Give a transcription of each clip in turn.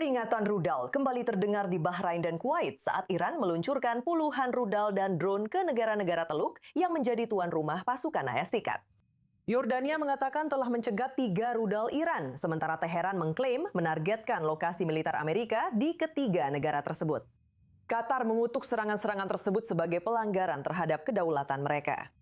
Peringatan rudal kembali terdengar di Bahrain dan Kuwait saat Iran meluncurkan puluhan rudal dan drone ke negara-negara Teluk yang menjadi tuan rumah pasukan AS Serikat. Yordania mengatakan telah mencegat 3 rudal Iran, sementara Teheran mengklaim menargetkan lokasi militer Amerika di ketiga negara tersebut. Qatar mengutuk serangan-serangan tersebut sebagai pelanggaran terhadap kedaulatan mereka.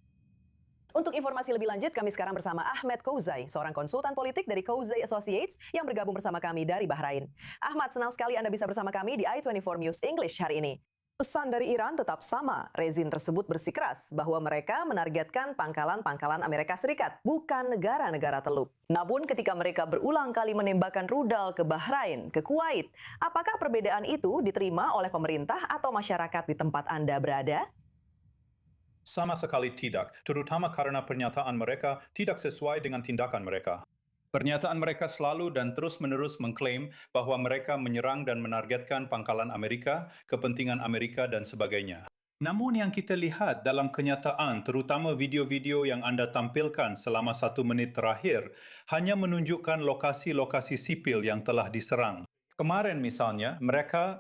Untuk informasi lebih lanjut, kami sekarang bersama Ahmad Kouzai, seorang konsultan politik dari Kouzai Associates yang bergabung bersama kami dari Bahrain. Ahmad, senang sekali Anda bisa bersama kami di i24 News English hari ini. Pesan dari Iran tetap sama, rezim tersebut bersikeras bahwa mereka menargetkan pangkalan-pangkalan Amerika Serikat, bukan negara-negara Teluk. Namun ketika mereka berulang kali menembakkan rudal ke Bahrain, ke Kuwait, apakah perbedaan itu diterima oleh pemerintah atau masyarakat di tempat Anda berada? Sama sekali tidak, terutama karena pernyataan mereka tidak sesuai dengan tindakan mereka. Pernyataan mereka selalu dan terus-menerus mengklaim bahwa mereka menyerang dan menargetkan pangkalan Amerika, kepentingan Amerika, dan sebagainya. Namun yang kita lihat dalam kenyataan, terutama video-video yang Anda tampilkan selama 1 menit terakhir, hanya menunjukkan lokasi-lokasi sipil yang telah diserang. Kemarin misalnya,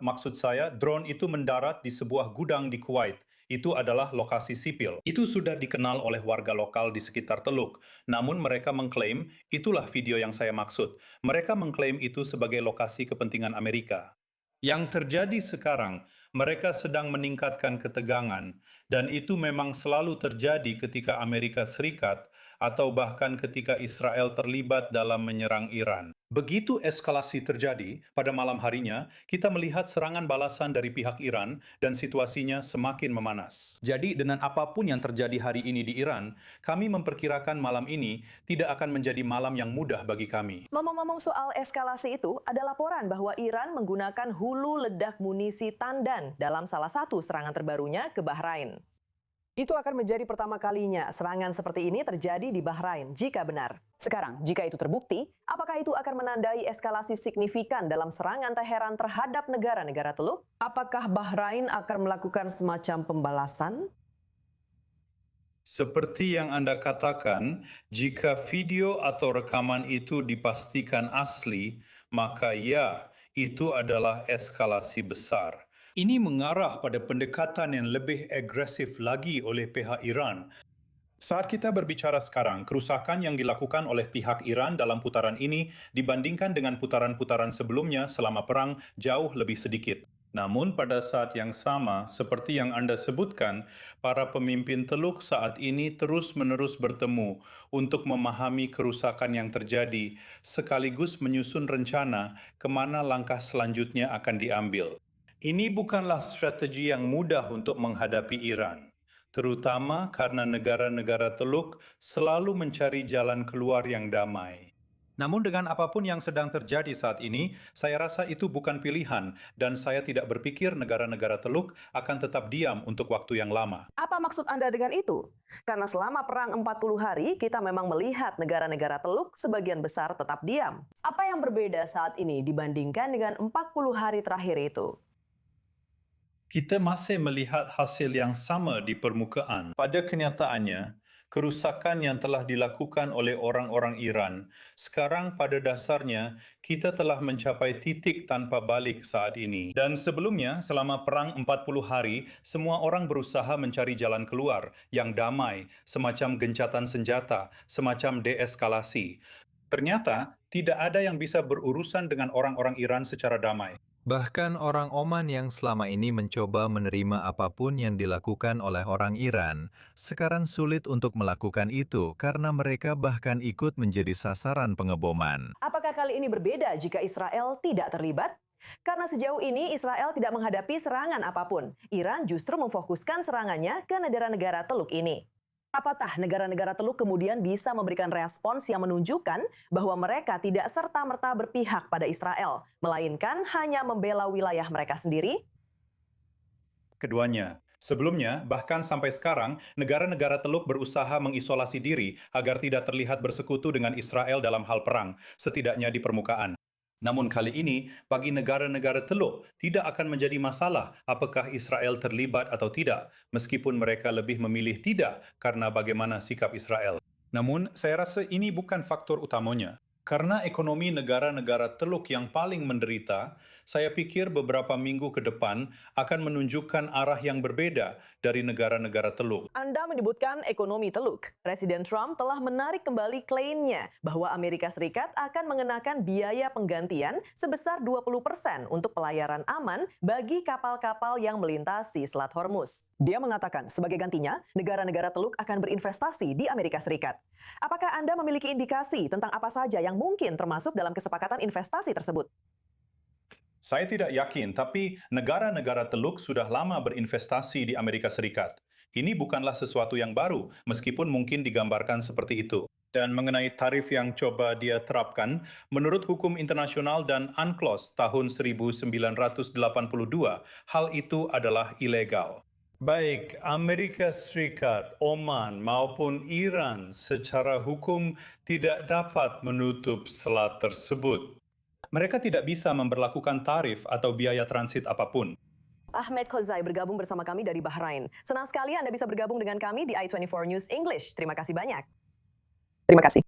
maksud saya, drone itu mendarat di sebuah gudang di Kuwait. Itu adalah lokasi sipil. Itu sudah dikenal oleh warga lokal di sekitar Teluk. Namun mereka mengklaim, itulah video yang saya maksud. Mereka mengklaim itu sebagai lokasi kepentingan Amerika. Yang terjadi sekarang, mereka sedang meningkatkan ketegangan, dan itu memang selalu terjadi ketika Amerika Serikat atau bahkan ketika Israel terlibat dalam menyerang Iran. Begitu eskalasi terjadi, pada malam harinya, kita melihat serangan balasan dari pihak Iran dan situasinya semakin memanas. Jadi dengan apapun yang terjadi hari ini di Iran, kami memperkirakan malam ini tidak akan menjadi malam yang mudah bagi kami. Ngomong-ngomong soal eskalasi itu, ada laporan bahwa Iran menggunakan hulu ledak munisi Tandan dalam salah satu serangan terbarunya ke Bahrain. Itu akan menjadi pertama kalinya serangan seperti ini terjadi di Bahrain, jika benar. Sekarang, jika itu terbukti, apakah itu akan menandai eskalasi signifikan dalam serangan Teheran terhadap negara-negara Teluk? Apakah Bahrain akan melakukan semacam pembalasan? Seperti yang Anda katakan, jika video atau rekaman itu dipastikan asli, maka ya, itu adalah eskalasi besar. Ini mengarah pada pendekatan yang lebih agresif lagi oleh pihak Iran. Saat kita berbicara sekarang, kerusakan yang dilakukan oleh pihak Iran dalam putaran ini dibandingkan dengan putaran-putaran sebelumnya selama perang jauh lebih sedikit. Namun pada saat yang sama, seperti yang Anda sebutkan, para pemimpin Teluk saat ini terus-menerus bertemu untuk memahami kerusakan yang terjadi, sekaligus menyusun rencana kemana langkah selanjutnya akan diambil. Ini bukanlah strategi yang mudah untuk menghadapi Iran, terutama karena negara-negara Teluk selalu mencari jalan keluar yang damai. Namun dengan apapun yang sedang terjadi saat ini, saya rasa itu bukan pilihan, dan saya tidak berpikir negara-negara Teluk akan tetap diam untuk waktu yang lama. Apa maksud Anda dengan itu? Karena selama perang 40 hari, kita memang melihat negara-negara Teluk sebagian besar tetap diam. Apa yang berbeda saat ini dibandingkan dengan 40 hari terakhir itu? Kita masih melihat hasil yang sama di permukaan. Pada kenyataannya, kerusakan yang telah dilakukan oleh orang-orang Iran, sekarang pada dasarnya kita telah mencapai titik tanpa balik saat ini. Dan sebelumnya, selama perang 40 hari, semua orang berusaha mencari jalan keluar yang damai, semacam gencatan senjata, semacam deeskalasi. Ternyata, tidak ada yang bisa berurusan dengan orang-orang Iran secara damai. Bahkan orang Oman yang selama ini mencoba menerima apapun yang dilakukan oleh orang Iran, sekarang sulit untuk melakukan itu karena mereka bahkan ikut menjadi sasaran pengeboman. Apakah kali ini berbeda jika Israel tidak terlibat? Karena sejauh ini Israel tidak menghadapi serangan apapun. Iran justru memfokuskan serangannya ke negara-negara Teluk ini. Apakah negara-negara Teluk kemudian bisa memberikan respons yang menunjukkan bahwa mereka tidak serta-merta berpihak pada Israel, melainkan hanya membela wilayah mereka sendiri? Keduanya. Sebelumnya, bahkan sampai sekarang, negara-negara Teluk berusaha mengisolasi diri agar tidak terlihat bersekutu dengan Israel dalam hal perang, setidaknya di permukaan. Namun kali ini, bagi negara-negara Teluk, tidak akan menjadi masalah apakah Israel terlibat atau tidak, meskipun mereka lebih memilih tidak karena bagaimana sikap Israel. Namun, saya rasa ini bukan faktor utamanya. Karena ekonomi negara-negara Teluk yang paling menderita, saya pikir beberapa minggu ke depan akan menunjukkan arah yang berbeda dari negara-negara Teluk. Anda menyebutkan ekonomi Teluk. Presiden Trump telah menarik kembali klaimnya bahwa Amerika Serikat akan mengenakan biaya penggantian sebesar 20% untuk pelayaran aman bagi kapal-kapal yang melintasi Selat Hormuz. Dia mengatakan sebagai gantinya, negara-negara Teluk akan berinvestasi di Amerika Serikat. Apakah Anda memiliki indikasi tentang apa saja yang mungkin termasuk dalam kesepakatan investasi tersebut? Saya tidak yakin, tapi negara-negara Teluk sudah lama berinvestasi di Amerika Serikat. Ini bukanlah sesuatu yang baru, meskipun mungkin digambarkan seperti itu. Dan mengenai tarif yang coba dia terapkan, menurut hukum internasional dan UNCLOS tahun 1982, hal itu adalah ilegal. Baik Amerika Serikat, Oman, maupun Iran secara hukum tidak dapat menutup selat tersebut. Mereka tidak bisa memberlakukan tarif atau biaya transit apapun. Ahmed Kozai bergabung bersama kami dari Bahrain. Senang sekali Anda bisa bergabung dengan kami di i24 News English. Terima kasih banyak. Terima kasih.